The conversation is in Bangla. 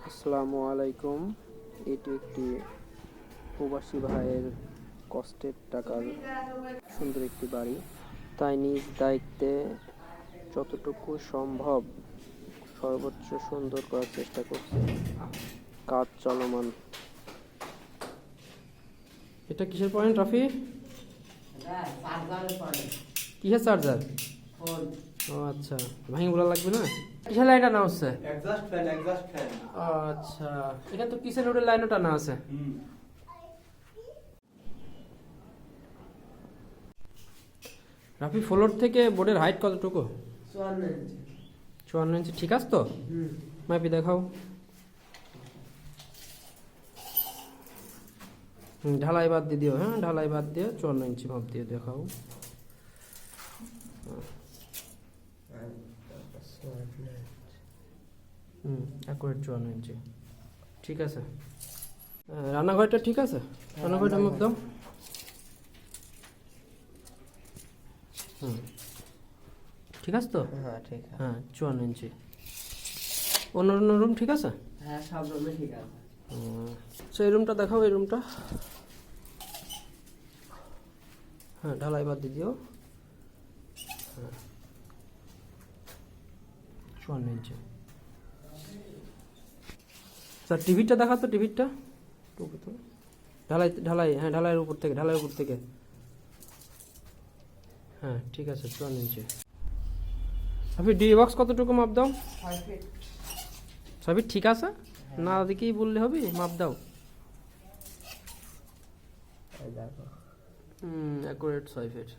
আসসালামু আলাইকুম। এটি একটি প্রবাসী ভাইয়ের কষ্টের টাকার সুন্দর একটি বাড়ি, তাই নিজ দায়িত্বে যতটুকু সম্ভব সর্বোচ্চ সুন্দর করার চেষ্টা করছে। কাজ চলমান। এটা কিসের পয়েন্ট রাফি? কিসের চার্জার? ও আচ্ছা, ভাঙি বলা লাগবে না। কিসের লাইন টানা হচ্ছে? Exhaust fan. আচ্ছা, এটা তো কিসের রোডের লাইনও টানা আছে। রাফি, ফ্লোর থেকে বোর্ডের হাইট কতটুকু? 54 ইঞ্চি। ঠিক আছে তো? মাপি দেখাও। ঢালাই বাদ দিয়ে দিও। হ্যাঁ, ঢালাই বাদ দিয়ে 54 ইঞ্চি মাপ দিয়ে দেখাও। অ্যাকুরেট 54 ইঞ্চি। ঠিক আছে। রান্নাঘরটা ঠিক আছে? রান্নাঘরটা মাপ দাও। ঠিক আছে তো? হ্যাঁ, ঠিক আছে। হ্যাঁ, 54 ইঞ্চি। অন্য অন্য রুম ঠিক আছে? হ্যাঁ, সব রুমে ঠিক আছে। আচ্ছা, এই রুমটা দেখাও। এই রুমটা হ্যাঁ, ঢালাই বাদ দিয়ে দিও। হ্যাঁ, 54 ইঞ্চি। স্যার, টিভিটা দেখা তো। টিভিটা ঢালাই ঢালাই হ্যাঁ, ঢালাইয়ের উপর থেকে, ঢালাইয়ের উপর থেকে। হ্যাঁ, ঠিক আছে, 54 ইঞ্চি। আপনি ডি বক্স কতটুকু মাপ দাও? 5 ফিট। সবই ঠিক আছে? না দেখেই বললে হবে? মাপ দাও। এই দেখো। Accurate 6 fit.